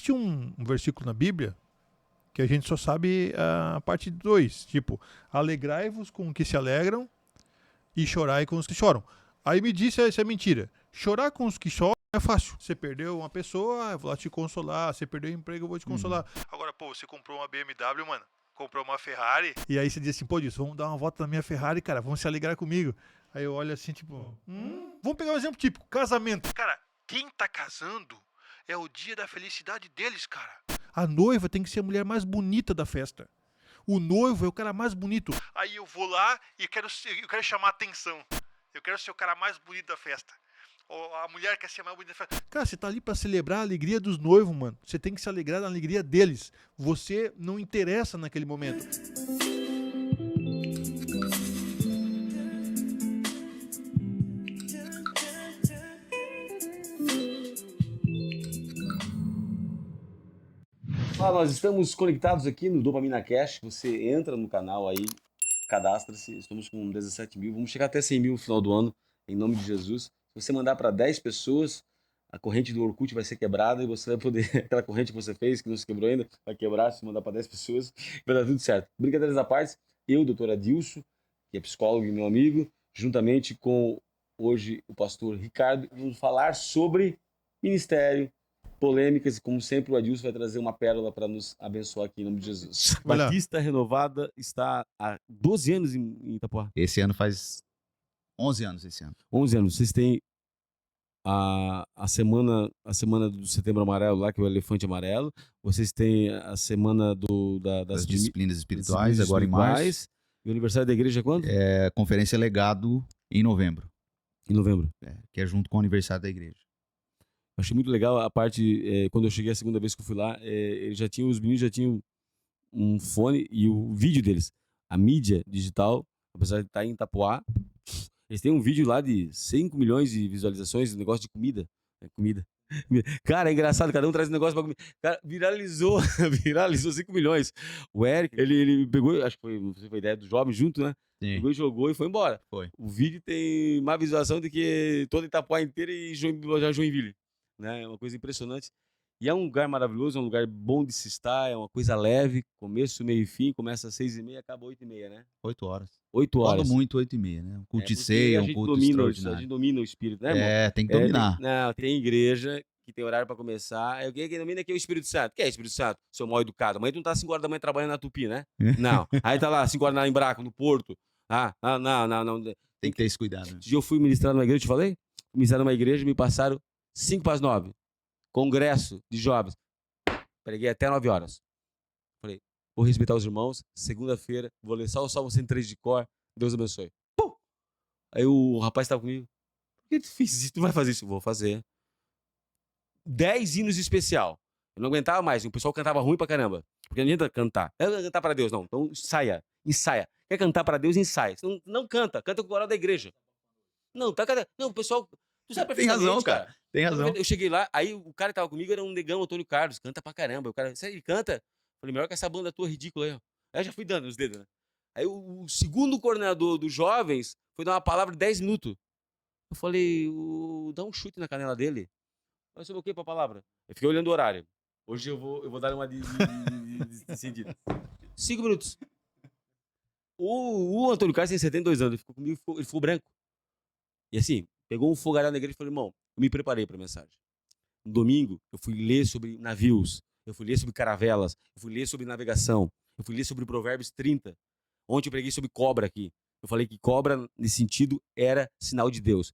existe um versículo na Bíblia que a gente só sabe a parte 2, tipo, alegrai-vos com os que se alegram e chorai com os que choram. Aí me diz se é mentira. Chorar com os que choram é fácil. Você perdeu uma pessoa, eu vou lá te consolar. Você perdeu o emprego, eu vou te consolar. Agora, pô, você comprou uma BMW, mano, comprou uma Ferrari, e aí você diz assim, pô, Dilson, vamos dar uma volta na minha Ferrari, cara, vamos se alegrar comigo. Aí eu olho assim, tipo, vamos pegar um exemplo típico, casamento. Cara, quem tá casando é o dia da felicidade deles, cara. A noiva tem que ser a mulher mais bonita da festa. O noivo é o cara mais bonito. Aí eu vou lá e eu quero chamar atenção. Eu quero ser o cara mais bonito da festa. Ou a mulher quer ser mais bonita da festa. Cara, você tá ali pra celebrar a alegria dos noivos, mano. Você tem que se alegrar na alegria deles. Você não interessa naquele momento. Nós estamos conectados aqui no Dopamina Cash. Você entra no canal aí, cadastra-se. Estamos com 17 mil. Vamos chegar até 100 mil no final do ano, em nome de Jesus. Se você mandar para 10 pessoas, a corrente do Orkut vai ser quebrada e você vai poder... Aquela corrente que você fez, que não se quebrou ainda, vai quebrar se mandar para 10 pessoas. Vai dar tudo certo. Brincadeiras à parte, eu, doutor Adilson, que é psicólogo e meu amigo, juntamente com, hoje, o pastor Ricardo, vamos falar sobre ministério, polêmicas, e como sempre o Adilson vai trazer uma pérola para nos abençoar aqui em nome de Jesus. Batista Renovada está há 12 anos em Itapuá. Esse ano faz 11 anos esse ano. 11 anos. Vocês têm a semana do Setembro Amarelo lá, que é o Elefante Amarelo. Vocês têm a semana das disciplinas espirituais, agora em março. E o aniversário da igreja é quando? É Conferência Legado em novembro. Em novembro. Que é junto com o aniversário da igreja. Achei muito legal a parte, quando eu cheguei a segunda vez que eu fui lá, os meninos já tinham um fone e o vídeo deles. A mídia digital, apesar de estar em Itapuá, eles têm um vídeo lá de 5 milhões de visualizações, um negócio de comida. Comida. Cara, é engraçado, cada um traz um negócio pra comer. Cara, viralizou 5 milhões. O Eric, ele pegou, acho que foi ideia do jovem junto, né? Sim. Pegou e jogou e foi embora. Foi. O vídeo tem mais visualização do que toda Itapuá inteira e Joinville. Né? É uma coisa impressionante. E é um lugar maravilhoso, é um lugar bom de se estar, é uma coisa leve, começo, meio e fim, começa às 6h30, acaba 8h30, né? 8 horas. 8 horas. Quando muito, 8h30, né? Um culto de ceia, um culto extraordinário. A gente domina o espírito, né, irmão? Tem que dominar. Tem igreja que tem horário para começar. O que domina aqui é o Espírito Santo. O que é Espírito Santo? Seu mal educado. Amanhã tu não tá às 5 horas da manhã trabalhando na Tupi, né? Não. Aí tá lá, 5 horas na Embraco, no Porto. Não. Tem que ter esse cuidado. Né? Esse dia eu fui ministrar numa igreja, te falei? Ministrar numa igreja, me passaram 8:55. Congresso de jovens. Preguei até 9 horas. Falei, vou respeitar os irmãos. Segunda-feira, vou ler só o Salmo 103 de cor. Deus abençoe. Pum! Aí o rapaz estava comigo. Por que tu fez isso? Tu vai fazer isso? Vou fazer. 10 hinos especial. Eu não aguentava mais. O pessoal cantava ruim pra caramba. Porque não adianta cantar. Não é cantar pra Deus, não. Então ensaia. Quer cantar pra Deus, ensaia. Não canta. Canta com o coral da igreja. Não, tá cantando. Não, o pessoal... Tu sabe Tem razão, cara. Tem razão. Eu cheguei lá, aí o cara que tava comigo era um negão, Antônio Carlos, canta pra caramba. O cara, ele canta? Falei, melhor que essa banda tua ridícula aí, ó. Aí eu já fui dando os dedos, né? Aí o segundo coordenador dos jovens foi dar uma palavra de 10 minutos. Eu falei, dá um chute na canela dele. Mas sobre o que pra palavra? Eu fiquei olhando o horário. Hoje eu vou dar uma de sentido. 5 minutos. O Antônio Carlos tem 72 anos, ele ficou comigo, ele ficou branco. E assim, pegou um fogaréu na igreja e falou, irmão, eu me preparei para a mensagem. No domingo, eu fui ler sobre navios, eu fui ler sobre caravelas, eu fui ler sobre navegação, eu fui ler sobre Provérbios 30. Ontem eu preguei sobre cobra aqui. Eu falei que cobra, nesse sentido, era sinal de Deus.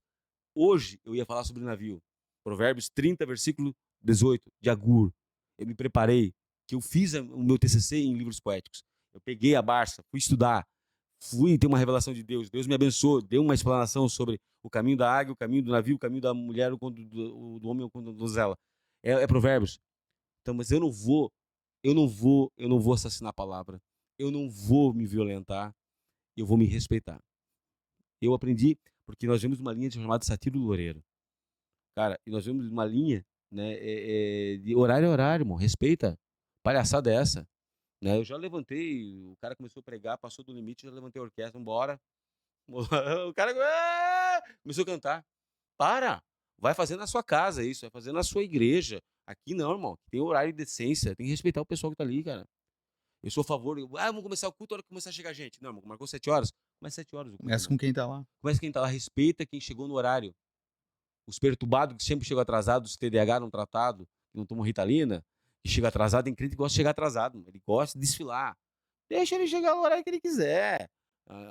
Hoje, eu ia falar sobre navio. Provérbios 30, versículo 18, de Agur. Eu me preparei, que eu fiz o meu TCC em livros poéticos. Eu peguei a Barça, fui estudar, fui ter uma revelação de Deus. Deus me abençoou, deu uma explanação sobre o caminho da águia, o caminho do navio, o caminho da mulher, do homem ou da donzela. É Provérbios. Então, mas eu não vou assassinar a palavra. Eu não vou me violentar. Eu vou me respeitar. Eu aprendi, porque nós vemos uma linha chamada Satiro Loureiro. Cara, e nós vemos uma linha, né, de horário a horário, irmão. Respeita. Palhaçada é essa. Né? Eu já levantei, o cara começou a pregar, passou do limite, já levantei a orquestra, vambora. O cara começou a cantar. Vai fazer na sua casa isso, vai fazer na sua igreja. Aqui não, irmão. Tem horário de decência, tem que respeitar o pessoal que tá ali, cara. Eu sou a favor. Vamos começar o culto, a hora que começar a chegar gente. Não, irmão, marcou 7 horas. Começa 7 horas o culto. Começa com quem tá lá. Começa quem tá lá, respeita quem chegou no horário. Os perturbados que sempre chegam atrasados, os TDAH não tratado, que não tomam Ritalina, que chega atrasado, tem crente que gosta de chegar atrasado, mano. Ele gosta de desfilar. Deixa ele chegar no horário que ele quiser.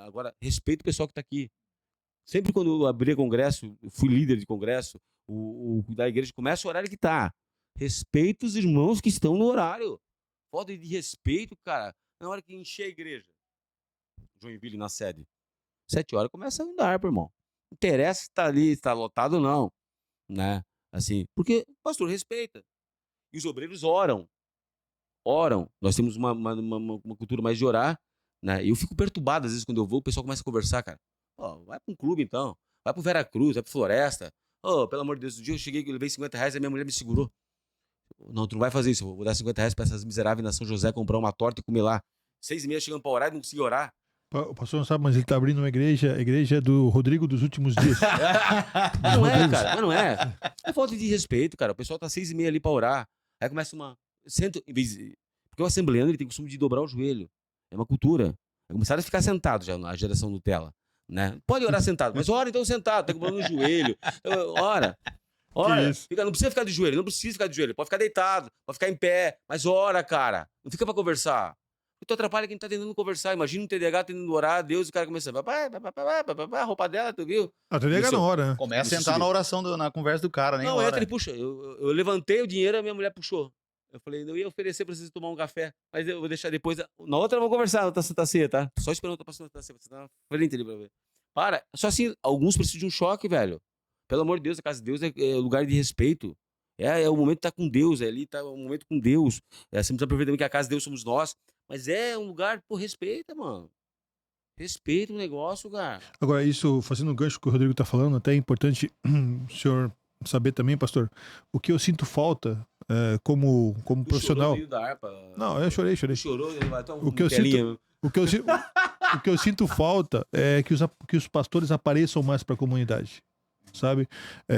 Agora, respeita o pessoal que tá aqui. Sempre quando eu abri congresso, eu fui líder de congresso, o da igreja começa o horário que tá. Respeita os irmãos que estão no horário. Falta de respeito, cara. Na hora que encher a igreja, Joinville na sede, 7 horas começa a andar, irmão. Não interessa se tá ali, se tá lotado ou não, né? Assim, porque o pastor respeita. E os obreiros oram. Oram. Nós temos uma cultura mais de orar, né? E eu fico perturbado às vezes quando eu vou, o pessoal começa a conversar, cara. Ó, vai pra um clube então. Vai pro Veracruz, vai pro Floresta. Ô, pelo amor de Deus, um dia eu cheguei, eu levei R$50 e a minha mulher me segurou. Não, tu não vai fazer isso. Eu vou dar R$50 pra essas miseráveis na São José comprar uma torta e comer lá. 6h30 chegando pra orar e não consegui orar. O pastor não sabe, mas ele tá abrindo uma igreja, a igreja do Rodrigo dos últimos dias. Mas não é, cara, mas não é. É falta de respeito, cara. O pessoal tá 6h30 ali pra orar. Aí começa uma. Porque o assembleano ele tem o costume de dobrar o joelho. É uma cultura. Começaram a ficar sentado já na geração Nutella. Né? Pode orar sentado, mas ora então sentado, tá com problema no joelho. Ora. Não precisa ficar de joelho, não precisa ficar de joelho. Pode ficar deitado, pode ficar em pé, mas ora, cara. Não fica pra conversar. Tu atrapalha quem tá tentando conversar. Imagina um TDAH tentando orar, Deus, e o cara começa a roupa dela, tu viu? A TDAH não ora, né? Começa a entrar na oração, na conversa do cara, nem Não, ora. entra, ele puxa. Eu levantei o dinheiro, a minha mulher puxou. Eu falei, eu ia oferecer pra vocês tomar um café, mas eu vou deixar depois. Na outra eu vou conversar, na outra Santa Ceia, tá? Só esperando eu tô passando Santa Ceia, você tá na frente ali pra ver. Para. Só assim, alguns precisam de um choque, velho. Pelo amor de Deus, a casa de Deus é lugar de respeito. É o momento de estar com Deus, ali tá o momento com Deus. Você precisa aproveitar também que a casa de Deus somos nós. Mas é um lugar, pô, respeita, mano. Respeita o negócio, cara. Agora, isso, fazendo um gancho que o Rodrigo tá falando, até é importante o senhor saber também, pastor, o que eu sinto falta como profissional. Chorou da harpa. Não, eu chorei. Chorou, ele vai até O que eu sinto falta é que os pastores apareçam mais para a comunidade, sabe?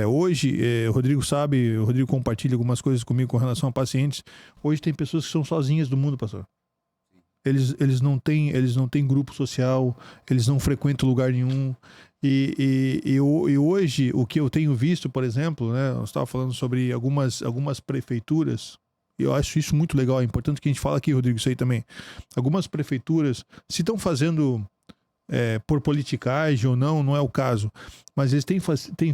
Hoje, o Rodrigo sabe, o Rodrigo compartilha algumas coisas comigo com relação a pacientes. Hoje tem pessoas que são sozinhas do mundo, pastor. Eles não têm grupo social, eles não frequentam lugar nenhum. E hoje, o que eu tenho visto, por exemplo, né, eu estava falando sobre algumas prefeituras, e eu acho isso muito legal, é importante que a gente fale aqui, Rodrigo, isso aí também. Algumas prefeituras, se estão fazendo por politicagem ou não, não é o caso, mas eles têm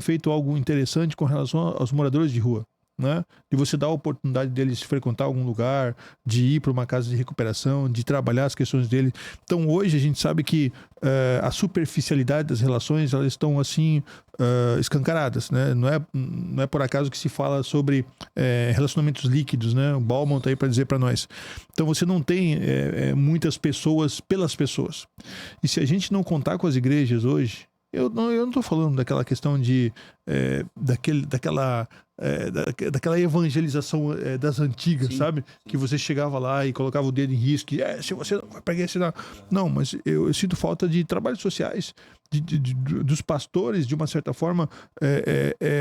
feito algo interessante com relação aos moradores de rua. Né? De você dar a oportunidade deles frequentar algum lugar, de ir para uma casa de recuperação, de trabalhar as questões deles. Então hoje a gente sabe que a superficialidade das relações, elas estão assim escancaradas, né? Não é por acaso que se fala sobre relacionamentos líquidos, né? O Bauman está aí para dizer para nós. Então você não tem muitas pessoas pelas pessoas. E se a gente não contar com as igrejas hoje, eu não estou falando daquela questão de daquela evangelização das antigas, sim, sabe? Sim. Que você chegava lá e colocava o dedo em risco, se você não vai pregar esse não, mas eu sinto falta de trabalhos sociais, dos pastores, de uma certa forma,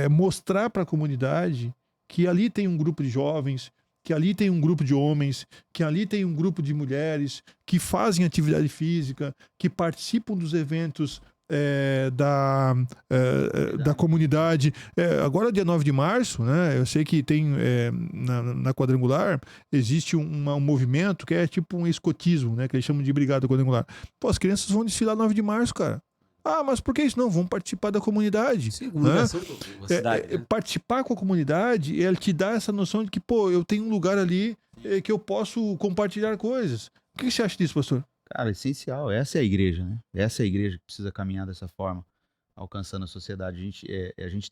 mostrar para a comunidade que ali tem um grupo de jovens, que ali tem um grupo de homens, que ali tem um grupo de mulheres que fazem atividade física, que participam dos eventos da comunidade. Agora, dia 9 de março, né, eu sei que tem na Quadrangular existe um movimento que é tipo um escotismo, né, que eles chamam de Brigada Quadrangular. Pô, as crianças vão desfilar 9 de março, cara. Ah, mas por que isso? Não, vão participar da comunidade. Sim, né? Cidade, né? Participar com a comunidade, ele te dá essa noção de que, pô, eu tenho um lugar ali que eu posso compartilhar coisas. O que você acha disso, pastor? Cara, essencial. Essa é a igreja, né? Essa é a igreja que precisa caminhar dessa forma, alcançando a sociedade. A gente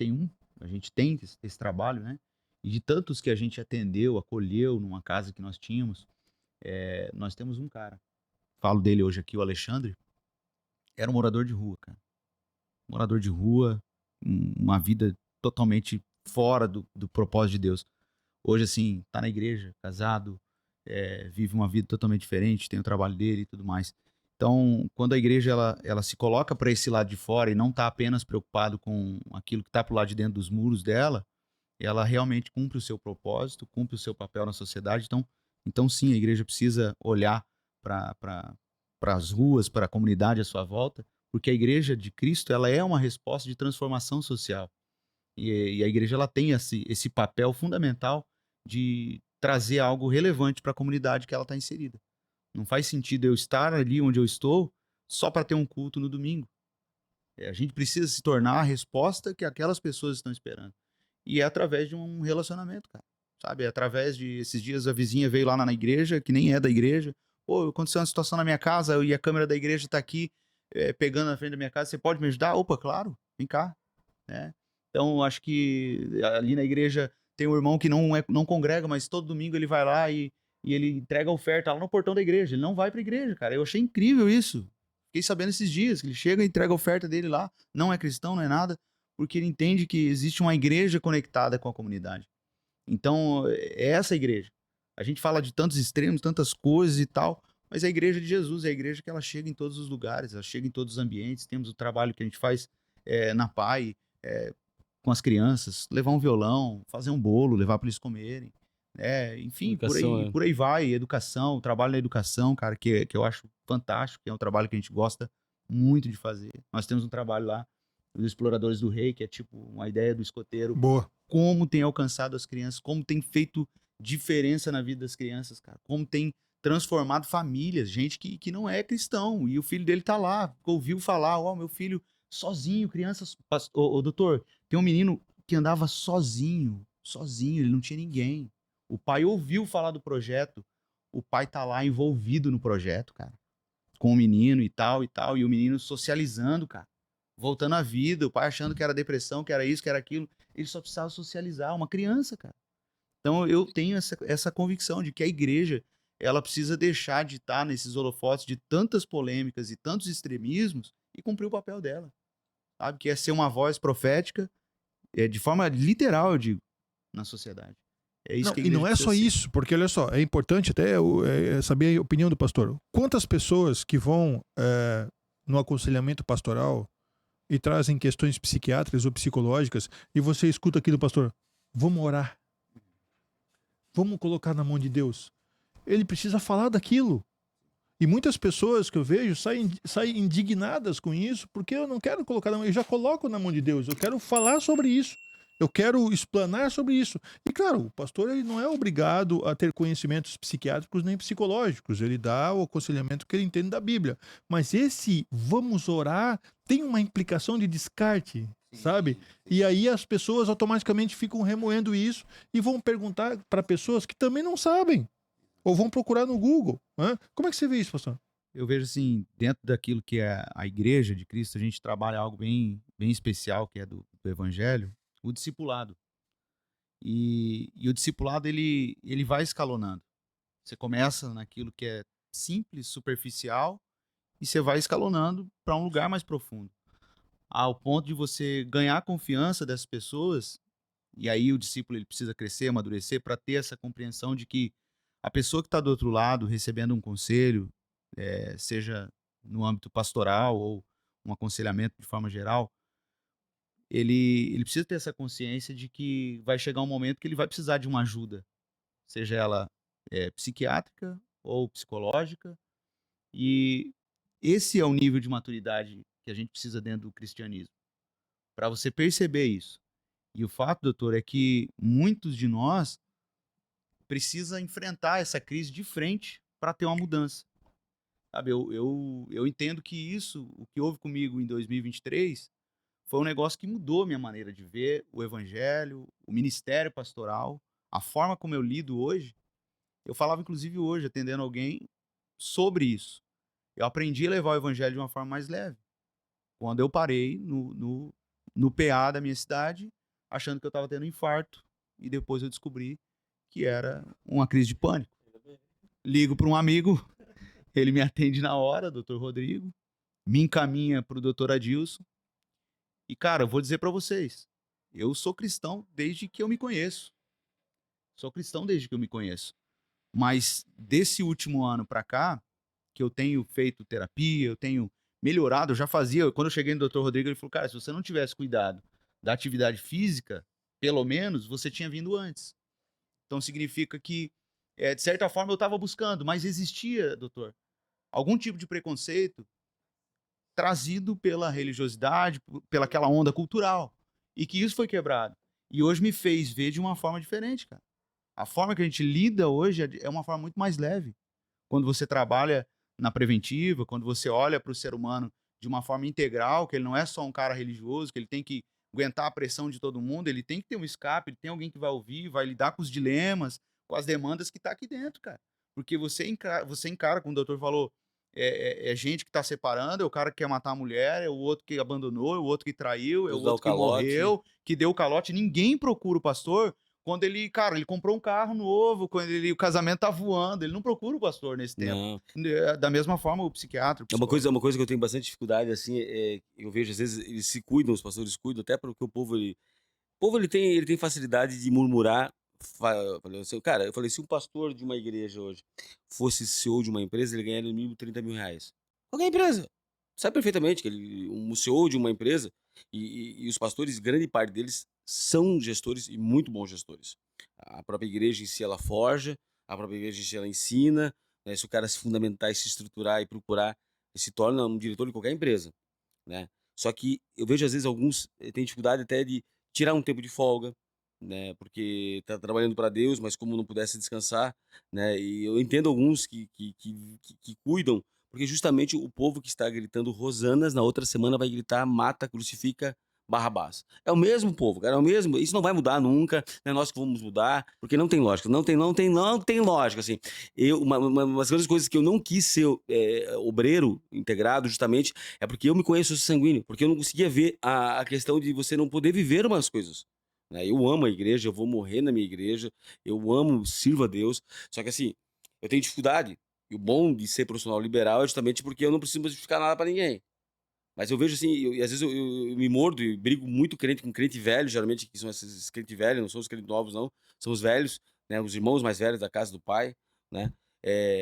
tem esse trabalho, né? E de tantos que a gente atendeu, acolheu numa casa que nós tínhamos, nós temos um cara. Falo dele hoje aqui, o Alexandre. Era um morador de rua, cara. Morador de rua, uma vida totalmente fora do propósito de Deus. Hoje, assim, tá na igreja, casado, vive uma vida totalmente diferente, tem o trabalho dele e tudo mais. Então, quando a igreja ela se coloca para esse lado de fora e não está apenas preocupado com aquilo que está pro lado de dentro dos muros dela, ela realmente cumpre o seu propósito, cumpre o seu papel na sociedade. Então sim, a igreja precisa olhar para as ruas, para a comunidade à sua volta, porque a igreja de Cristo, ela é uma resposta de transformação social. E a igreja, ela tem esse papel fundamental de trazer algo relevante para a comunidade que ela está inserida. Não faz sentido eu estar ali onde eu estou só para ter um culto no domingo. A gente precisa se tornar a resposta que aquelas pessoas estão esperando. E é através de um relacionamento, cara. Sabe? É através de... Esses dias a vizinha veio lá na igreja, que nem é da igreja. Pô, aconteceu uma situação na minha casa e a câmera da igreja tá aqui pegando na frente da minha casa. Você pode me ajudar? Opa, claro. Vem cá. Né? Então, acho que ali na igreja tem um irmão que não congrega, mas todo domingo ele vai lá e ele entrega a oferta lá no portão da igreja. Ele não vai pra igreja, cara. Eu achei incrível isso. Fiquei sabendo esses dias que ele chega e entrega a oferta dele lá. Não é cristão, não é nada, porque ele entende que existe uma igreja conectada com a comunidade. Então, é essa a igreja. A gente fala de tantos extremos, tantas coisas e tal, mas a igreja de Jesus é a igreja que ela chega em todos os lugares, ela chega em todos os ambientes. Temos o trabalho que a gente faz na PAI, com as crianças, levar um violão, fazer um bolo, levar para eles comerem. Enfim, Educação, por aí vai, educação, trabalho na educação, cara, que eu acho fantástico, que é um trabalho que a gente gosta muito de fazer. Nós temos um trabalho lá dos Exploradores do Rei, que é tipo uma ideia do escoteiro. Boa. Como tem alcançado as crianças, como tem feito diferença na vida das crianças, cara. Como tem transformado famílias, gente que não é cristão, e o filho dele tá lá, ouviu falar, meu filho sozinho, crianças... doutor, tem um menino que andava sozinho, ele não tinha ninguém. O pai ouviu falar do projeto, o pai tá lá envolvido no projeto, cara, com o menino e tal, e o menino socializando, cara, voltando à vida, o pai achando que era depressão, que era isso, que era aquilo, ele só precisava socializar, uma criança, cara. Então eu tenho essa convicção de que a igreja, ela precisa deixar de estar nesses holofotes de tantas polêmicas e tantos extremismos e cumprir o papel dela, sabe? Que é ser uma voz profética, de forma literal, eu digo, na sociedade. É isso Não, que a e igreja não é precisa só ser. isso, porque olha só, é importante até saber a opinião do pastor. Quantas pessoas que vão no aconselhamento pastoral e trazem questões psiquiátricas ou psicológicas e você escuta aqui do pastor, vamos orar, vamos colocar na mão de Deus. Ele precisa falar daquilo. E muitas pessoas que eu vejo saem indignadas com isso, porque eu não quero colocar na mão, eu já coloco na mão de Deus, eu quero falar sobre isso. Eu quero explanar sobre isso. E claro, o pastor ele não é obrigado a ter conhecimentos psiquiátricos nem psicológicos. Ele dá o aconselhamento que ele entende da Bíblia. Mas esse vamos orar tem uma implicação de descarte, sabe? E aí as pessoas automaticamente ficam remoendo isso e vão perguntar para pessoas que também não sabem. Ou vão procurar no Google. Né? Como é que você vê isso, pastor? Eu vejo assim, dentro daquilo que é a igreja de Cristo, a gente trabalha algo bem, bem especial, que é do evangelho, o discipulado. E o discipulado, ele vai escalonando. Você começa naquilo que é simples, superficial, e você vai escalonando para um lugar mais profundo. Ao ponto de você ganhar a confiança dessas pessoas, e aí o discípulo ele precisa crescer, amadurecer, para ter essa compreensão de que a pessoa que está do outro lado, recebendo um conselho, seja no âmbito pastoral ou um aconselhamento de forma geral, ele precisa ter essa consciência de que vai chegar um momento que ele vai precisar de uma ajuda, seja ela psiquiátrica ou psicológica, e esse é o nível de maturidade que a gente precisa dentro do cristianismo, para você perceber isso. E o fato, doutor, é que muitos de nós precisa enfrentar essa crise de frente para ter uma mudança. Sabe, eu entendo que isso, o que houve comigo em 2023, foi um negócio que mudou minha maneira de ver o evangelho, o ministério pastoral, a forma como eu lido hoje. Eu falava, inclusive, hoje, atendendo alguém, sobre isso. Eu aprendi a levar o evangelho de uma forma mais leve. Quando eu parei no PA da minha cidade, achando que eu estava tendo um infarto, e depois eu descobri que era uma crise de pânico. Ligo para um amigo, ele me atende na hora, Dr. Rodrigo, me encaminha para o Dr. Adilson. E, cara, eu vou dizer para vocês, eu sou cristão desde que eu me conheço. Mas desse último ano para cá, que eu tenho feito terapia, eu tenho melhorado, eu já fazia. Quando eu cheguei no Dr. Rodrigo, ele falou, cara, se você não tivesse cuidado da atividade física, pelo menos, você tinha vindo antes. Então significa que, de certa forma, eu estava buscando, mas existia, doutor, algum tipo de preconceito trazido pela religiosidade, pela aquela onda cultural. E que isso foi quebrado. E hoje me fez ver de uma forma diferente, cara. A forma que a gente lida hoje é uma forma muito mais leve. Quando você trabalha na preventiva, quando você olha para o ser humano de uma forma integral, que ele não é só um cara religioso, que ele tem que aguentar a pressão de todo mundo, ele tem que ter um escape, ele tem alguém que vai ouvir, vai lidar com os dilemas, com as demandas que tá aqui dentro, cara. Porque você encara, como o doutor falou, é gente que tá separando, é o cara que quer matar a mulher, é o outro que abandonou, é o outro que traiu, é o Deus dá o outro que calote. morreu, que deu o calote. Ninguém procura o pastor quando ele, cara, ele comprou um carro novo, quando o casamento tá voando, ele não procura o pastor nesse tempo. Não. Da mesma forma, o psiquiatra, o É uma psicólogo. coisa que eu tenho bastante dificuldade, assim, eu vejo, às vezes, eles se cuidam, os pastores cuidam, até porque o povo, ele tem facilidade de murmurar. Falei assim, cara, eu falei, se um pastor de uma igreja hoje fosse CEO de uma empresa, ele ganharia no mínimo 30 mil reais. Qualquer empresa. Sabe perfeitamente que um CEO de uma empresa, e os pastores, grande parte deles, são gestores e muito bons gestores. A própria igreja em si, ela forja, a própria igreja em si, ela ensina, né? Se o cara se fundamentar e se estruturar e procurar, ele se torna um diretor de qualquer empresa, né? Só que eu vejo, às vezes, alguns têm dificuldade até de tirar um tempo de folga, né? Porque tá trabalhando para Deus, mas como não pudesse descansar, né? E eu entendo alguns que cuidam, porque justamente o povo que está gritando Rosanas, na outra semana vai gritar mata, crucifica Barrabás. É o mesmo povo, cara, é o mesmo. Isso não vai mudar nunca, não é nós que vamos mudar, porque não tem lógica, não tem lógica, assim. Umas grandes coisas que eu não quis ser obreiro integrado, justamente, é porque eu me conheço sanguíneo, porque eu não conseguia ver a questão de você não poder viver umas coisas, né? Eu amo a igreja, eu vou morrer na minha igreja, eu amo, sirvo a Deus, só que assim, eu tenho dificuldade. E o bom de ser profissional liberal é justamente porque eu não preciso justificar nada pra ninguém. Mas eu vejo assim, e às vezes eu me mordo e brigo muito crente com crente velho, geralmente que são esses crente velho, não são os crentes novos não, são os velhos, né, os irmãos mais velhos da casa do pai, né?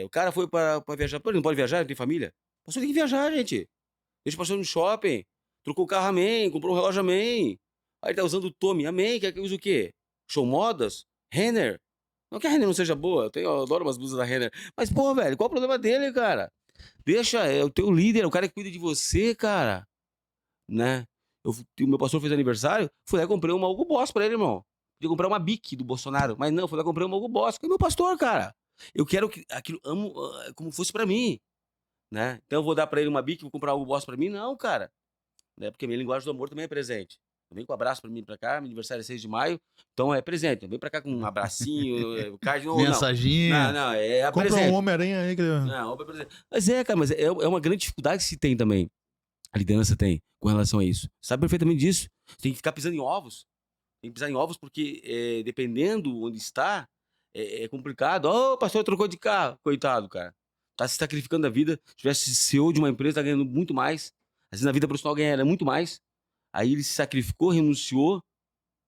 O cara foi para viajar, pô, ele não pode viajar, não tem família? O pastor tem que viajar, gente. Deixa o pastor no shopping, trocou o carro, amém, comprou um relógio, amém. Aí tá usando o Tommy, amém, quer que use o quê? Show Modas? Renner? Não que a Renner não seja boa, eu adoro umas blusas da Renner. Mas, pô, velho, qual o problema dele, cara? Deixa, é o teu líder, é o cara que cuida de você, cara, né? O meu pastor fez aniversário, fui lá e comprei uma Hugo Boss pra ele, irmão. Podia comprar uma Bic do Bolsonaro, mas não, fui lá e comprei uma Hugo Boss, que é meu pastor, cara. Eu quero que aquilo, amo como fosse pra mim, né? Então eu vou dar pra ele uma Bic, vou comprar algo bosta pra mim? Não, cara. Né? Porque a minha linguagem do amor também é presente. Vem com um abraço pra mim pra cá, meu aniversário é 6 de maio, então é presente. Vem pra cá com um abracinho, card, não, Mensaginha. não, é Compra presente. um Homem-Aranha aí. Não, é presente. Mas cara, é uma grande dificuldade que se tem também. A liderança tem com relação a isso. Sabe perfeitamente disso. Tem que ficar pisando em ovos. Tem que pisar em ovos porque, dependendo onde está, é complicado. Ô, o pastor trocou de carro. Coitado, cara. Tá se sacrificando a vida. Se tivesse CEO de uma empresa, tá ganhando muito mais. Às vezes na vida profissional ganharia muito mais. Aí ele se sacrificou, renunciou.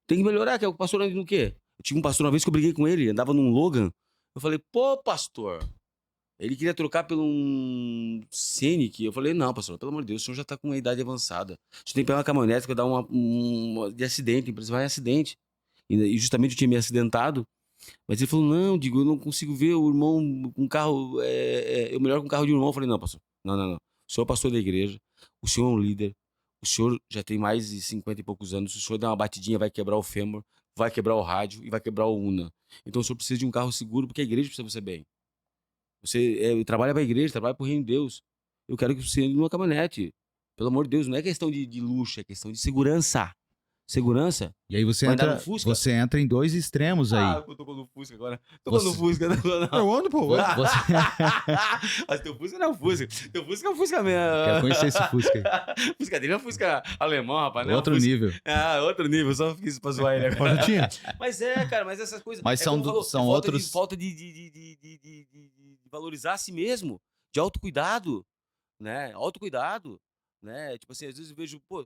Tem que melhorar, que é o pastor anda no quê? Eu tive um pastor uma vez que eu briguei com ele, andava num Logan. Eu falei, pô, pastor. Ele queria trocar por um Scenic. Eu falei, não, pastor, pelo amor de Deus, o senhor já tá com uma idade avançada. O senhor tem que pegar uma caminhonete que vai dar de acidente, a empresa vai em acidente. E justamente eu tinha me acidentado. Mas ele falou, não, digo, eu não consigo ver o irmão com carro, eu melhor com o carro de um irmão. Eu falei, não, pastor, não. O senhor é pastor da igreja, o senhor é um líder, o senhor já tem mais de 50 e poucos anos, se o senhor der uma batidinha, vai quebrar o fêmur, vai quebrar o rádio e vai quebrar o Una. Então o senhor precisa de um carro seguro, porque a igreja precisa você bem. Você trabalha para a igreja, trabalha para o reino de Deus. Eu quero que você ande numa caminhonete. Pelo amor de Deus, não é questão de luxo, é questão de segurança. Segurança. E aí você Vai andar entra, no Fusca? você entra em dois extremos aí. Eu tô no Fusca agora. Tô no Fusca. Eu ando, pô. Você Mas teu Fusca não é um Fusca. Teu Fusca é um Fusca mesmo. quer conhecer esse Fusca aí. Fusca dele é um Fusca alemão, rapaz. Não é um Outro Fusca- nível. Outro nível. Só fiz isso pra zoar ele agora. Ó, Jutinho, Mas cara, mas essas coisas. Mas como falou, são falta outros. falta de valorizar a si mesmo, de autocuidado, né? Autocuidado, né? Tipo assim, às vezes eu vejo, pô,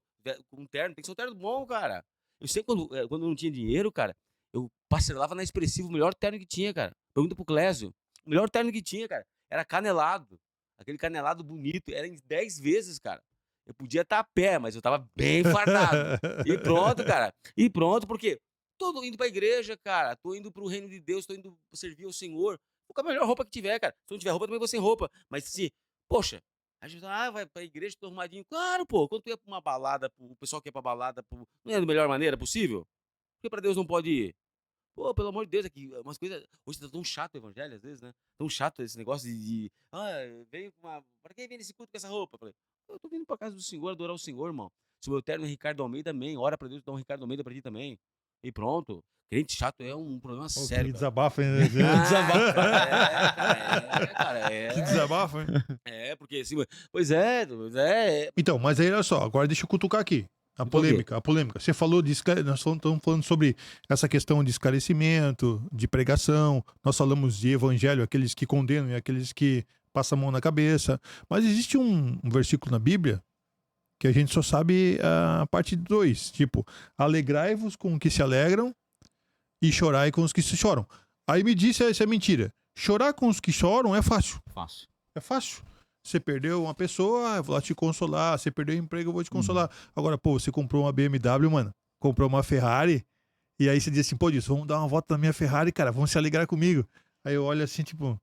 com um terno, tem que ser um terno bom, cara. Eu sei quando eu não tinha dinheiro, cara, eu parcelava na Expressivo o melhor terno que tinha, cara. Pergunta pro Clésio. O melhor terno que tinha, cara, era canelado. Aquele canelado bonito, era em 10 vezes, cara. Eu podia estar a pé, mas eu tava bem fardado. E pronto, cara. E pronto, porque Tô indo pra igreja, cara. Tô indo pro reino de Deus, tô indo servir ao Senhor. Vou com a melhor roupa que tiver, cara. Se não tiver roupa, também vou sem roupa. Mas se, poxa, a gente vai pra igreja, tô arrumadinho. Claro, pô, quando tu ia pra uma balada, o pessoal que ia pra balada, não é da melhor maneira possível? Por que pra Deus não pode ir? Pô, pelo amor de Deus, aqui, umas coisas. Hoje tá tão chato o evangelho, às vezes, né? Tão chato esse negócio veio com uma. Pra que vem nesse culto com essa roupa? Eu falei, eu tô vindo pra casa do Senhor, adorar o Senhor, irmão. Se o meu terno é Ricardo Almeida, amém. Ora pra Deus dar um Ricardo Almeida pra ti também. E pronto. Crente chato é um problema Que sério. Cara. desabafo, hein? Desabafo. Cara, Que desabafo, hein? Porque assim, pois é. Então, mas aí olha só, agora deixa eu cutucar aqui. A polêmica. Você falou nós estamos falando sobre essa questão de esclarecimento, de pregação. Nós falamos de evangelho, aqueles que condenam e aqueles que passam a mão na cabeça. Mas existe um versículo na Bíblia que a gente só sabe a parte 2. Tipo, alegrai-vos com os que se alegram e chorai com os que se choram. Aí me disse, isso é mentira. Chorar com os que choram é fácil. Fácil. É fácil. Você perdeu uma pessoa, eu vou lá te consolar. Você perdeu o emprego, eu vou te consolar. Agora, pô, você comprou uma BMW, mano. Comprou uma Ferrari. E aí você diz assim, pô, disso, vamos dar uma volta na minha Ferrari, cara. Vamos se alegrar comigo. Aí eu olho assim, tipo,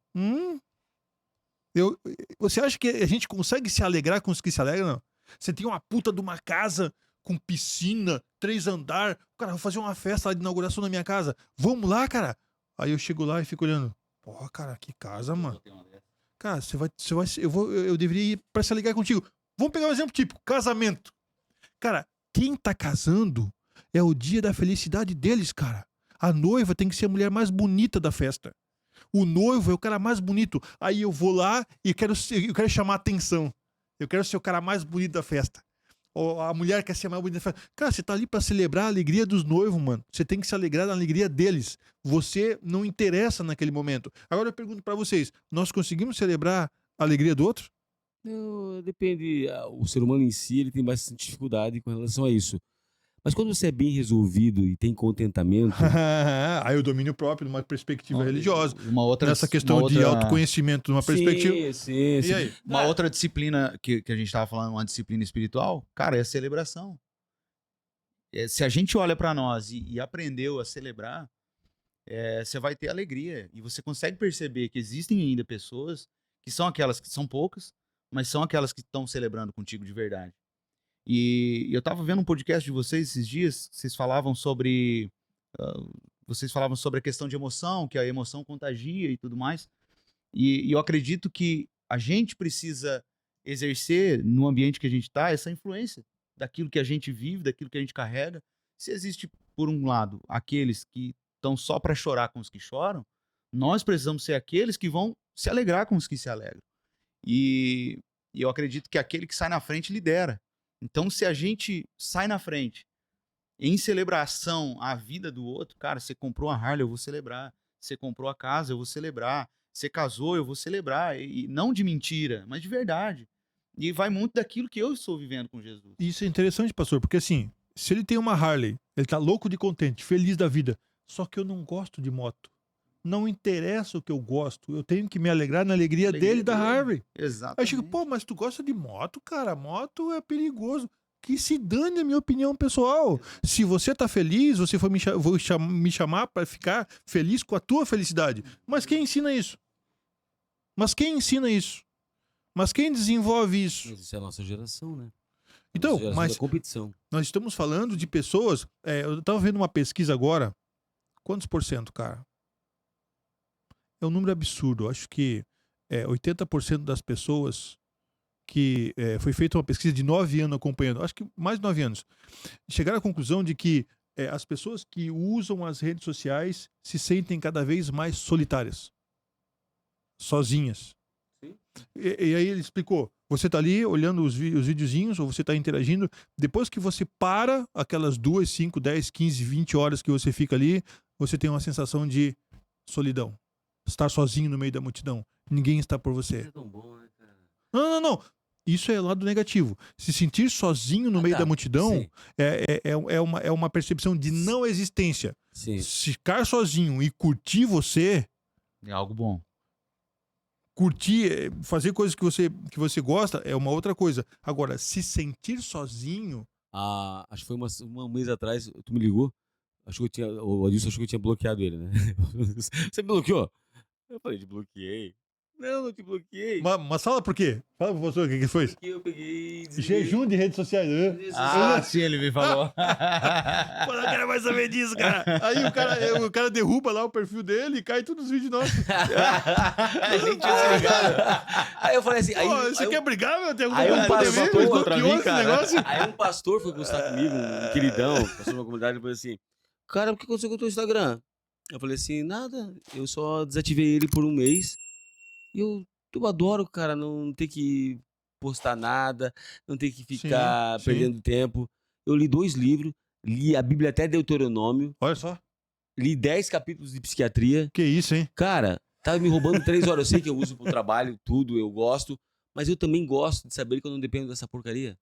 você acha que a gente consegue se alegrar com os que se alegram? Não. Você tem uma puta de uma casa com piscina, 3 andares. Cara, vou fazer uma festa lá de inauguração na minha casa. Vamos lá, cara. Aí eu chego lá e fico olhando. Porra, cara, que casa, mano. Cara, eu deveria ir pra se alegrar contigo. Vamos pegar um exemplo típico, casamento. Cara, quem tá casando é o dia da felicidade deles, cara. A noiva tem que ser a mulher mais bonita da festa. O noivo é o cara mais bonito. Aí eu vou lá e eu quero chamar atenção. Eu quero ser o cara mais bonito da festa. Ou a mulher quer ser mais bonita da festa. Cara, você tá ali pra celebrar a alegria dos noivos, mano. Você tem que se alegrar da alegria deles. Você não interessa naquele momento. Agora eu pergunto pra vocês, nós conseguimos celebrar a alegria do outro? Depende. O ser humano em si, ele tem bastante dificuldade com relação a isso. Mas quando você é bem resolvido e tem contentamento... Aí o domínio próprio, numa perspectiva religiosa. Nessa questão outra... de autoconhecimento, numa perspectiva. Sim. E aí? Uma outra disciplina que a gente estava falando, uma disciplina espiritual, cara, é a celebração. Se a gente olha para nós e aprendeu a celebrar, você vai ter alegria. E você consegue perceber que existem ainda pessoas que são aquelas que são poucas, mas são aquelas que estão celebrando contigo de verdade. E eu tava vendo um podcast de vocês esses dias, vocês falavam sobre a questão de emoção, que a emoção contagia e tudo mais. E eu acredito que a gente precisa exercer no ambiente que a gente está essa influência daquilo que a gente vive, daquilo que a gente carrega. Se existe, por um lado, aqueles que estão só para chorar com os que choram, nós precisamos ser aqueles que vão se alegrar com os que se alegram. E eu acredito que aquele que sai na frente lidera. Então, se a gente sai na frente em celebração à vida do outro, cara, você comprou a Harley, eu vou celebrar. Você comprou a casa, eu vou celebrar. Você casou, eu vou celebrar. E não de mentira, mas de verdade. E vai muito daquilo que eu estou vivendo com Jesus. Isso é interessante, pastor, porque assim, se ele tem uma Harley, ele tá louco de contente, feliz da vida, só que eu não gosto de moto. Não interessa o que eu gosto, eu tenho que me alegrar na alegria dele da Harley. Exatamente. Aí eu chego, pô, mas tu gosta de moto, cara? Moto é perigoso. Que se dane a minha opinião pessoal. Se você tá feliz, você for me chamar pra ficar feliz com a tua felicidade. Mas quem ensina isso? Mas quem desenvolve isso? Mas isso é a nossa geração, né? Então, geração mas da competição. nós estamos falando de pessoas... eu tava vendo uma pesquisa agora. Quantos por cento, cara? É um número absurdo. Acho que 80% das pessoas que... foi feita uma pesquisa de 9 anos acompanhando. Acho que mais de 9 anos. Chegaram à conclusão de que as pessoas que usam as redes sociais se sentem cada vez mais solitárias. Sozinhas. Sim. E aí ele explicou. Você tá ali olhando os videozinhos, ou você tá interagindo. Depois que você para aquelas 2, 5, 10, 15, 20 horas que você fica ali, você tem uma sensação de solidão. Estar sozinho no meio da multidão. Ninguém está por você. Isso é tão bom, né, cara? Não. Isso é lado negativo. Se sentir sozinho no meio da multidão é uma percepção de não existência. Sim. Ficar sozinho e curtir você... É algo bom. Curtir, fazer coisas que você gosta é uma outra coisa. Agora, se sentir sozinho... Acho que foi um mês atrás, tu me ligou. O Adilson achou que eu tinha bloqueado ele, né? Você me bloqueou? Eu falei, te bloqueei. Não te bloqueei. Mas fala por quê? Fala pro pastor o que foi. Porque eu peguei... desliguei. Jejum de redes sociais, né? Ah, sim, ele me falou. Pô, não quero mais saber disso, cara. Aí o cara derruba lá o perfil dele e cai todos os vídeos nossos. Nem tinha se ligado. Aí eu falei assim... Pô, você quer brigar, meu? Tem alguma aí coisa um pra pastor TV? contra mim, Bloqueou esse cara. negócio? Aí um pastor foi conversar comigo, um queridão, pastor de uma comunidade, depois assim... Cara, o que aconteceu com o teu Instagram? Eu falei assim, nada, eu só desativei ele por um mês. E eu adoro, cara, não ter que postar nada, não ter que ficar Sim. perdendo tempo. Eu li 2 livros, li a Bíblia até Deuteronômio, Olha só. li 10 capítulos de psiquiatria. Que isso, hein? Cara, tava me roubando 3 horas. Eu sei que eu uso pro trabalho, tudo, eu gosto. Mas eu também gosto de saber que eu não dependo dessa porcaria.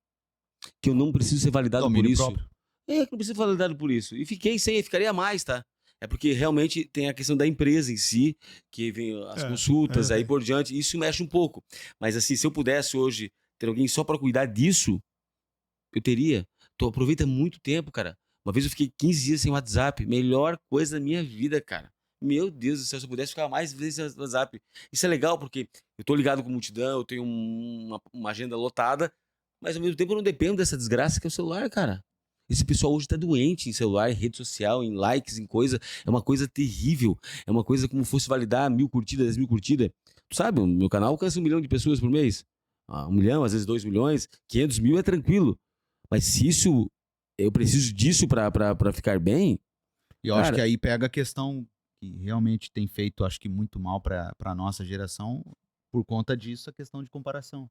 Que eu não preciso ser validado Domínio por isso. próprio. Que eu não preciso ser validado por isso. E ficaria mais, tá? É porque realmente tem a questão da empresa em si, que vem as consultas aí por diante, isso mexe um pouco. Mas assim, se eu pudesse hoje ter alguém só pra cuidar disso, eu teria. Então aproveita muito tempo, cara. Uma vez eu fiquei 15 dias sem WhatsApp, melhor coisa da minha vida, cara. Meu Deus do céu, se eu pudesse ficar mais vezes no WhatsApp. Isso é legal porque eu tô ligado com multidão, eu tenho uma agenda lotada, mas ao mesmo tempo eu não dependo dessa desgraça que é o celular, cara. Esse pessoal hoje tá doente em celular, em rede social, em likes, em coisa. É uma coisa terrível. É uma coisa como fosse validar 1000 curtidas, 10.000 curtidas. Tu sabe, o meu canal alcança 1 milhão de pessoas por mês. 1 milhão, às vezes 2 milhões, 500 mil é tranquilo. Mas se isso, eu preciso disso pra ficar bem, E eu Cara, acho que aí pega a questão que realmente tem feito, acho que muito mal pra nossa geração, por conta disso, a questão de comparação.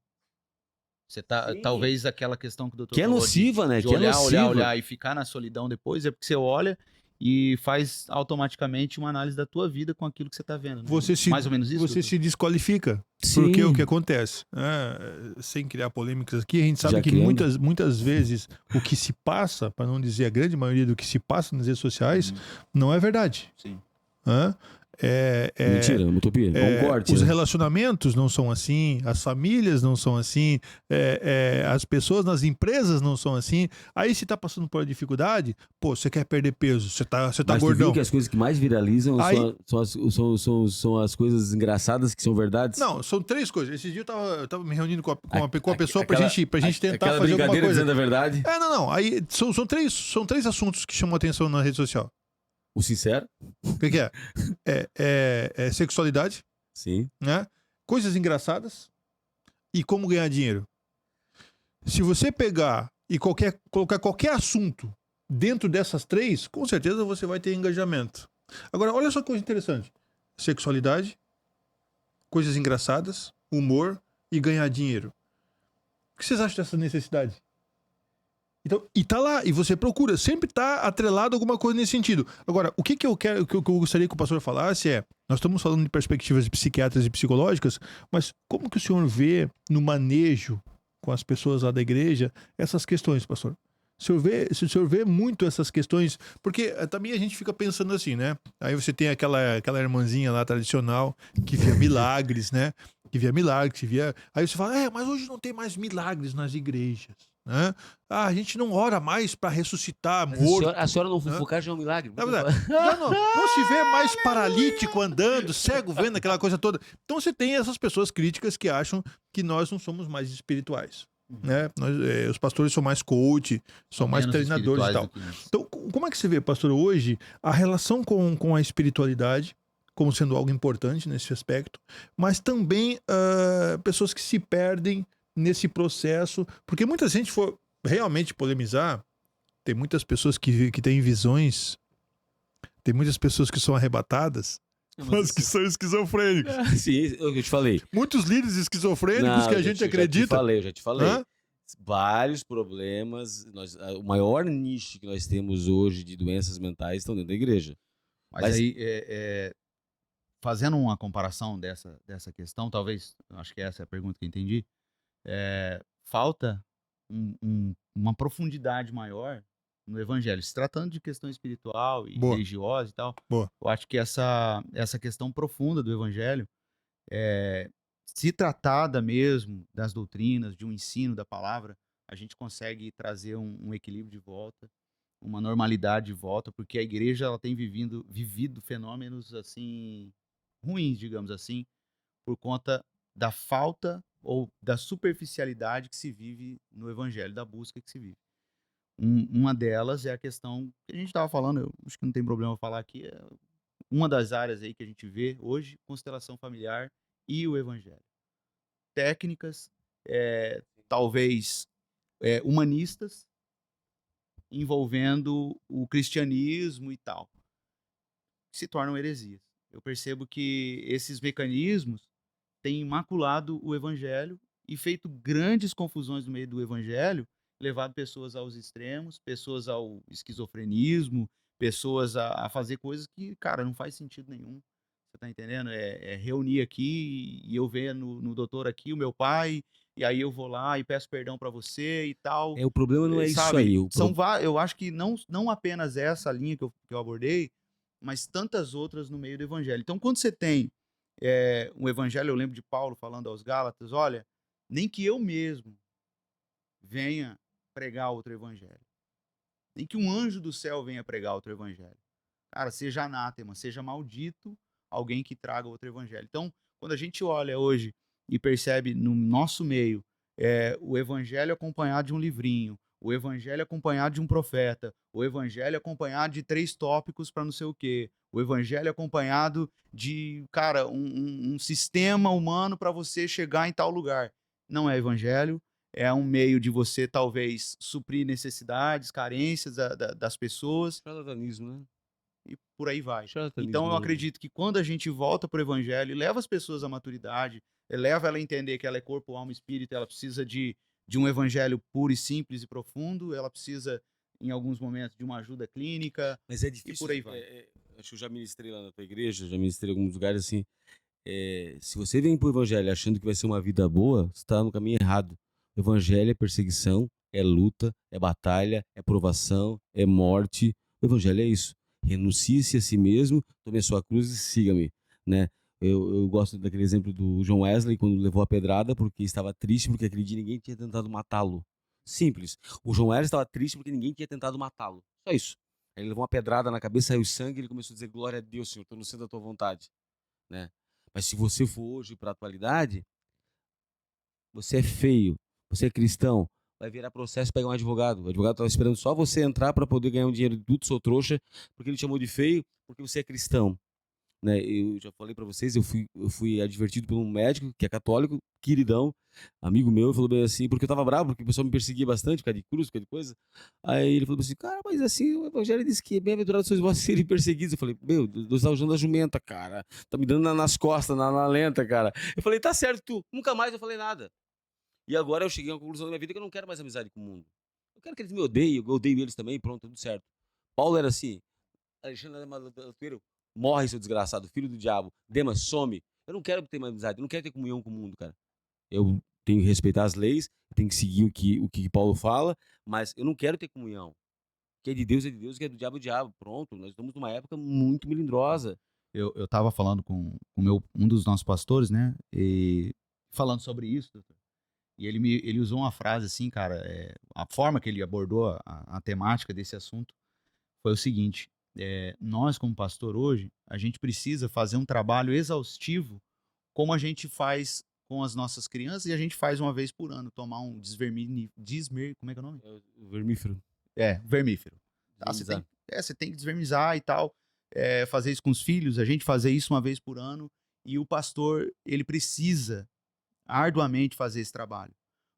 Você tá, Sim. talvez aquela questão que o doutor que é falou nociva, né? de Que é olhar, nociva. olhar e ficar na solidão depois, é porque você olha e faz automaticamente uma análise da tua vida com aquilo que você tá vendo. Né? Mais ou menos isso? Você se desqualifica. Sim. Porque o que acontece, sem criar polêmicas aqui, a gente sabe Já que criando. muitas vezes o que se passa, para não dizer a grande maioria do que se passa nas redes sociais, não é verdade. Sim. Hã? Mentira, uma utopia. É um corte. Os né? relacionamentos não são assim, as famílias não são assim, as pessoas nas empresas não são assim. Aí se tá passando por uma dificuldade, pô, você quer perder peso, você tá Mas tu gordão. viu que as coisas que mais viralizam Aí- são as coisas engraçadas que são verdades? Não, são 3 coisas. Esse dia eu tava me reunindo com a pessoa aquela- pra gente tentar aquela fazer alguma brincadeira coisa. dizendo a verdade. Não. Aí são 3 assuntos que chamam atenção na rede social. O sincero? O que é? É sexualidade, Sim. né? Coisas engraçadas e como ganhar dinheiro. Se você pegar e colocar qualquer assunto dentro dessas 3, com certeza você vai ter engajamento. Agora, olha só que coisa interessante. Sexualidade, coisas engraçadas, humor e ganhar dinheiro. O que vocês acham dessa necessidade? Então, e tá lá, e você procura, sempre tá atrelado a alguma coisa nesse sentido. Agora, o que eu quero, o que eu gostaria que o pastor falasse nós estamos falando de perspectivas de psiquiatras e psicológicas, mas como que o senhor vê no manejo com as pessoas lá da igreja essas questões, pastor? Se o senhor vê muito essas questões, porque também a gente fica pensando assim, né? Aí você tem aquela irmãzinha lá tradicional que via milagres, né? Que via milagres, que via... Aí você fala, mas hoje não tem mais milagres nas igrejas, né? A gente não ora mais para ressuscitar morto. A senhora não fofocar já é um milagre. É verdade. Já não se vê mais paralítico andando, cego vendo aquela coisa toda. Então você tem essas pessoas críticas que acham que nós não somos mais espirituais. Né? Os pastores são mais coach, são mais Menos treinadores e espirituais tal. do que antes. Então, como é que você vê, pastor, hoje a relação com a espiritualidade como sendo algo importante nesse aspecto, mas também pessoas que se perdem nesse processo, porque muita gente for realmente polemizar, tem muitas pessoas que têm visões, tem muitas pessoas que são arrebatadas, mas que são esquizofrênicos. Sim, eu te falei. Muitos líderes esquizofrênicos que a gente acredita. Eu já te falei. Hã? Vários problemas. O maior nicho que nós temos hoje de doenças mentais estão dentro da igreja. Mas aí, fazendo uma comparação dessa questão, talvez, acho que essa é a pergunta que eu entendi, falta uma profundidade maior no evangelho, se tratando de questão espiritual e Boa. religiosa e tal. Boa. Eu acho que essa questão profunda do evangelho, se tratada mesmo das doutrinas, de um ensino da palavra, a gente consegue trazer um equilíbrio de volta uma normalidade de volta, porque a igreja ela tem vivido fenômenos assim ruins, digamos assim, por conta da falta ou da superficialidade que se vive no evangelho, da busca que se vive. Uma delas é a questão que a gente estava falando, eu acho que não tem problema eu falar aqui, é uma das áreas aí que a gente vê hoje, constelação familiar e o evangelho. Técnicas, talvez humanistas, envolvendo o cristianismo e tal, que se tornam heresias. Eu percebo que esses mecanismos têm maculado o evangelho e feito grandes confusões no meio do evangelho, levado pessoas aos extremos, pessoas ao esquizofrenismo, pessoas a fazer coisas que, cara, não faz sentido nenhum. Você tá entendendo? É reunir aqui e eu ver no doutor aqui o meu pai, e aí eu vou lá e peço perdão para você e tal. O problema não é isso aí. Sabe? Eu acho que não apenas essa linha que eu abordei, mas tantas outras no meio do evangelho. Então, quando você tem um evangelho, eu lembro de Paulo falando aos Gálatas, olha, nem que eu mesmo venha pregar outro evangelho. Nem que um anjo do céu venha pregar outro evangelho. Cara, seja anátema, seja maldito alguém que traga outro evangelho. Então, quando a gente olha hoje e percebe no nosso meio o evangelho acompanhado de um livrinho, o evangelho acompanhado de um profeta, o evangelho acompanhado de 3 tópicos para não sei o quê, o evangelho acompanhado de, cara, um sistema humano para você chegar em tal lugar. Não é evangelho, é um meio de você talvez suprir necessidades, carências das pessoas Charlatanismo, né? e por aí vai. Então Charlatanismo. eu acredito que quando a gente volta para o evangelho e leva as pessoas à maturidade, leva ela a entender que ela é corpo, alma e espírito, ela precisa de um evangelho puro e simples e profundo, ela precisa, em alguns momentos, de uma ajuda clínica Mas é e difícil. por aí vai. Acho que eu já ministrei lá na tua igreja, já ministrei em alguns lugares assim. Se você vem pro evangelho achando que vai ser uma vida boa, você tá no caminho errado. O evangelho é perseguição, é luta, é batalha, é provação, é morte. O evangelho é isso. Renuncie-se a si mesmo, tome a sua cruz e siga-me, né? Eu gosto daquele exemplo do John Wesley, quando levou a pedrada porque estava triste porque aquele dia ninguém tinha tentado matá-lo. Simples. O John Wesley estava triste porque ninguém tinha tentado matá-lo. Só isso. Aí ele levou uma pedrada na cabeça, saiu sangue, e ele começou a dizer: glória a Deus, Senhor, estou no centro da tua vontade, né? Mas se você for hoje para a atualidade, você é feio, você é cristão, vai virar processo e pegar um advogado. O advogado estava esperando só você entrar para poder ganhar um dinheiro de tudo, sou trouxa, porque ele te chamou de feio, porque você é cristão, né? Eu já falei para vocês, eu fui advertido por um médico que é católico, queridão, amigo meu, falou bem assim, porque eu tava bravo, porque o pessoal me perseguia bastante, por causa de cruz, por causa de coisa. Aí ele falou assim: cara, mas assim, o evangelho diz que bem-aventurados sois vós serem perseguidos. Eu falei: meu, Deus tá usando a jumenta, cara, tá me dando nas costas, na lenta, cara. Eu falei: tá certo, tu, nunca mais eu falei nada. E agora eu cheguei a uma conclusão da minha vida que eu não quero mais amizade com o mundo. Eu quero que eles me odeiem, eu odeio eles também, pronto, tudo certo. Paulo era assim: Alexandre Maloteiro, morre, seu desgraçado, filho do diabo. Demas, some. Eu não quero ter mais amizade, eu não quero ter comunhão com o mundo, cara. Eu tenho que respeitar as leis, tenho que seguir o que Paulo fala, mas eu não quero ter comunhão. O que é de Deus, o que é do diabo, é do diabo. Pronto, nós estamos numa época muito melindrosa. Eu tava falando com um dos nossos pastores, né? E falando sobre isso, doutor. E ele usou uma frase assim, cara, a forma que ele abordou a temática desse assunto foi o seguinte: nós, como pastor, hoje, a gente precisa fazer um trabalho exaustivo, como a gente faz com as nossas crianças, e a gente faz uma vez por ano, tomar um como é que é o nome? O vermífero. Vermífero. Tá, você tem que desvermizar e tal, fazer isso com os filhos, a gente fazer isso uma vez por ano, e o pastor, ele precisa arduamente fazer esse trabalho.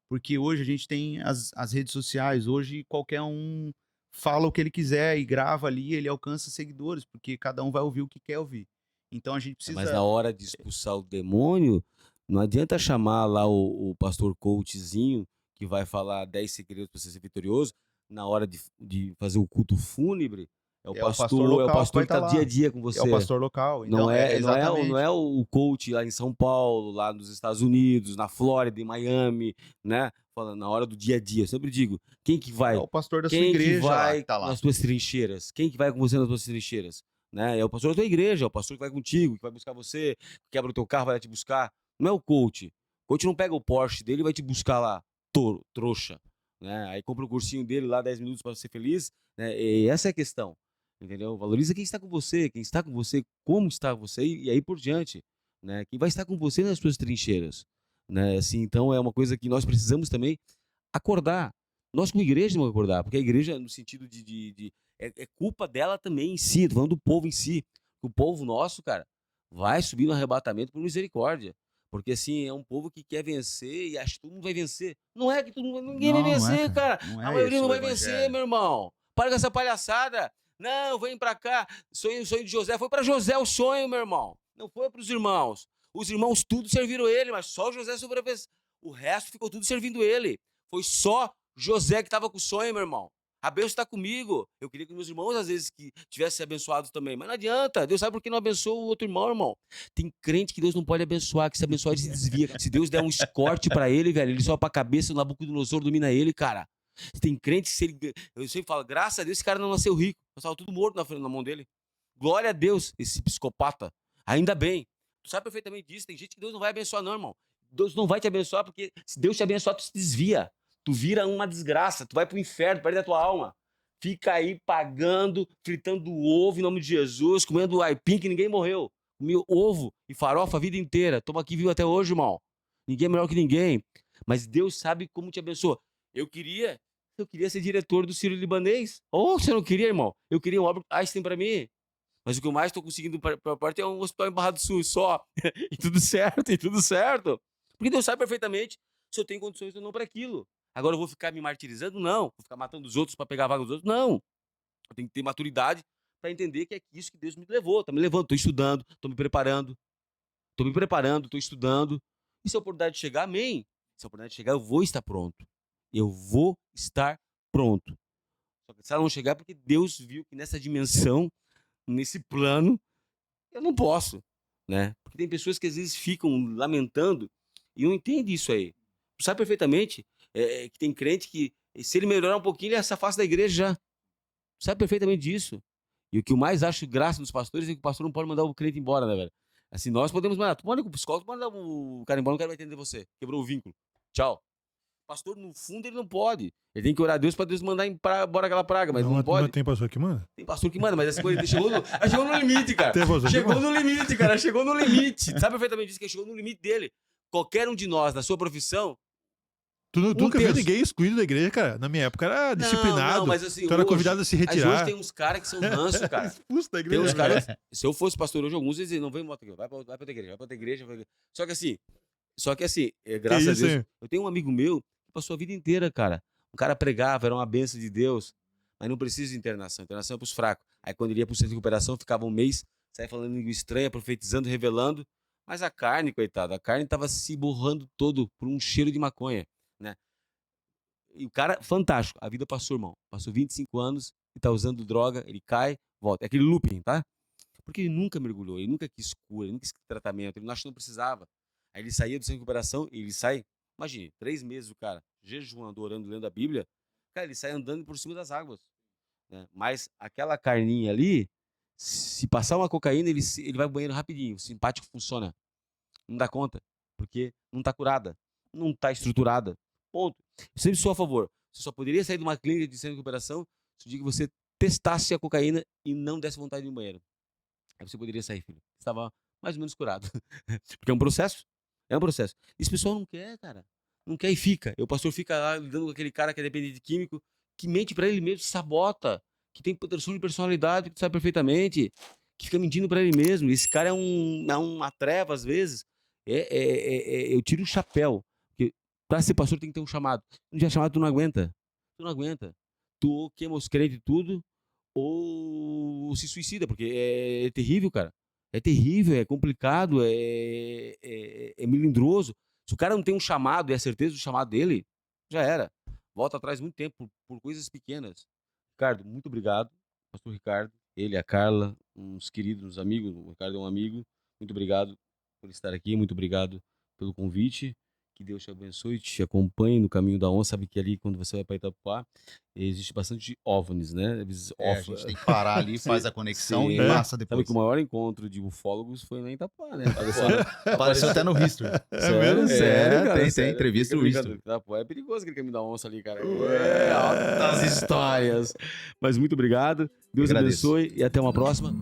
Porque hoje a gente tem as redes sociais, hoje qualquer um fala o que ele quiser e grava ali, ele alcança seguidores, porque cada um vai ouvir o que quer ouvir. Então a gente precisa... Mas na hora de expulsar o demônio, não adianta chamar lá o pastor coachzinho, que vai falar 10 segredos para você ser vitorioso, na hora de fazer o culto fúnebre. É o pastor que está dia a dia com você. É o pastor local. Então, não é o coach lá em São Paulo, lá nos Estados Unidos, na Flórida, em Miami, né? Falando na hora do dia a dia. Eu sempre digo, quem que vai? É o pastor da sua igreja. Quem que vai tá lá. nas tuas trincheiras? Quem que vai com você nas tuas trincheiras? Né? É o pastor da tua igreja, é o pastor que vai contigo, que vai buscar você, que quebra o teu carro, vai te buscar. Não é o coach. O coach não pega o Porsche dele e vai te buscar lá, trouxa. Né? Aí compra o cursinho dele lá, 10 minutos para ser feliz, né? E essa é a questão, entendeu? Valoriza quem está com você, como está você e aí por diante, né? Quem vai estar com você nas suas trincheiras, né? Assim, então é uma coisa que nós precisamos também acordar. Nós como igreja temos que acordar, porque a igreja no sentido é culpa dela também em si, tô falando do povo em si. O povo nosso, cara, vai subir no arrebatamento por misericórdia. Porque assim, é um povo que quer vencer e acha que todo mundo vai vencer. Não é que ninguém vai Não, não é, vencer, cara. cara. Não A é maioria esse não o vai vencer, evangelho. meu irmão. Para com essa palhaçada. Não, vem pra cá. Sonho de José. Foi pra José o sonho, meu irmão. Não foi pros irmãos. Os irmãos tudo serviram ele, mas só José sobreviveu. O resto ficou tudo servindo ele. Foi só José que estava com o sonho, meu irmão. A bênção está comigo. Eu queria que meus irmãos, às vezes, que tivessem abençoados também. Mas não adianta. Deus sabe por que não abençoa o outro irmão, irmão. Tem crente que Deus não pode abençoar, que se abençoar ele se desvia. Se Deus der um escorte pra ele, velho, ele sobe pra cabeça, o Nabucodonosor domina ele, cara. Tem crente que se ele... Eu sempre falo, graças a Deus esse cara não nasceu rico. Estava tudo morto na mão dele. Glória a Deus, esse psicopata. Ainda bem. Tu sabe perfeitamente disso. Tem gente que Deus não vai abençoar, não, irmão. Deus não vai te abençoar, porque se Deus te abençoar, tu se desvia. Tu vira uma desgraça, tu vai pro inferno, perde a tua alma. Fica aí pagando, fritando ovo em nome de Jesus, comendo aipim que ninguém morreu. Comi ovo e farofa a vida inteira. Toma aqui vivo até hoje, irmão. Ninguém é melhor que ninguém. Mas Deus sabe como te abençoa. Eu queria ser diretor do Sírio Libanês. Ou você não queria, irmão? Eu queria um Albert Einstein pra mim. Mas o que eu mais tô conseguindo pra parte é um hospital em Barra do Sul só. E tudo certo, e tudo certo. Porque Deus sabe perfeitamente se eu tenho condições ou não para aquilo. Agora eu vou ficar me martirizando? Não. Vou ficar matando os outros para pegar a vaga dos outros? Não. Eu tenho que ter maturidade para entender que é isso que Deus me levou. Tá me levando, tô estudando, tô me preparando. Tô me preparando, tô estudando. E se a oportunidade chegar, amém. Se a oportunidade chegar, eu vou estar pronto. Eu vou estar pronto. Só que se ela não chegar, é porque Deus viu que nessa dimensão, nesse plano, eu não posso, né? Porque tem pessoas que às vezes ficam lamentando e não entendem isso aí. Tu sabe perfeitamente que tem crente que, se ele melhorar um pouquinho, ele se afasta da igreja já. Tu sabe perfeitamente disso. E o que eu mais acho graça dos pastores é que o pastor não pode mandar o crente embora, né, velho? Assim, nós podemos mandar. Tu pode ir com o psicólogo, tu pode mandar o cara embora, não quero mais entender você. Quebrou o vínculo. Tchau. O pastor, no fundo, ele não pode. Ele tem que orar a Deus para Deus mandar embora aquela praga, mas não pode. Mas tem pastor que manda? Tem pastor que manda, mas essa coisa chegou no limite, cara. Tem pastor que Chegou manda? no limite, cara. Chegou no limite. Sabe perfeitamente disso, que chegou no limite dele. Qualquer um de nós, na sua profissão, Tu um nunca viu terço. ninguém excluído da igreja, cara? Na minha época era disciplinado. Não, mas assim, Tu era hoje, convidado a se mas hoje retirar. tem uns caras que são ranço, cara. Expulso da Tem igreja. uns caras. Se eu fosse pastor hoje, alguns diziam, não vem moto aqui, vai pra outra igreja, vai pra outra igreja. Só que assim, graças a isso, Deus, hein? eu tenho um amigo meu que passou a vida inteira, cara. O cara pregava, era uma benção de Deus, mas não precisa de internação. Internação é pros fracos. Aí quando ele ia pro centro de recuperação, ficava um mês, saia falando língua estranha, profetizando, revelando. Mas a carne, coitada, a carne tava se borrando todo por um cheiro de maconha, né? E o cara, fantástico. A vida passou, irmão. Passou 25 anos e tá usando droga, ele cai, volta. É aquele looping, tá? Porque ele nunca mergulhou, ele nunca quis cura, ele nunca quis tratamento, ele não achou que não precisava. Aí ele saía do centro de recuperação e ele sai, imagine, 3 meses o cara, jejuando, orando, lendo a Bíblia, cara, ele sai andando por cima das águas, né? Mas aquela carninha ali, se passar uma cocaína, ele vai pro banheiro rapidinho, o simpático funciona. Não dá conta, porque não tá curada, não tá estruturada. Ponto. Eu sempre sou a favor. Você só poderia sair de uma clínica de centro de recuperação se o dia que você testasse a cocaína e não desse vontade de ir no banheiro. Aí você poderia sair, filho. Estava mais ou menos curado. Porque é um processo. É um processo. E esse pessoal não quer, cara. Não quer e fica. E o pastor fica lá lidando com aquele cara que é dependente de químico, que mente pra ele mesmo, sabota, que tem proteção de personalidade, que tu sabe perfeitamente, que fica mentindo pra ele mesmo. Esse cara é uma treva, às vezes. Eu tiro o chapéu. Porque pra ser pastor tem que ter um chamado. Um dia chamado, tu não aguenta. Tu não aguenta. Tu queima os crentes e tudo, ou se suicida, porque é terrível, cara. É terrível, é complicado, é melindroso. Se o cara não tem um chamado e a certeza do chamado dele, já era. Volta atrás muito tempo por coisas pequenas. Ricardo, muito obrigado. Pastor Ricardo, ele, a Carla, uns queridos amigos. O Ricardo é um amigo. Muito obrigado por estar aqui, muito obrigado pelo convite. Que Deus te abençoe, te acompanhe no caminho da onça. Sabe que ali, quando você vai para Itapuá, existe bastante OVNIs, né? A gente tem que parar ali, faz a conexão e Sim. passa Sabe depois. que o maior encontro de ufólogos foi na Itapuá, né? Apareceu até no History. mesmo? Sério, tem sério. entrevista no Fica History. brincando. Itapuá é perigoso aquele caminho da onça ali, cara. Altas histórias. Mas muito obrigado. Deus Agradeço. abençoe e até uma próxima.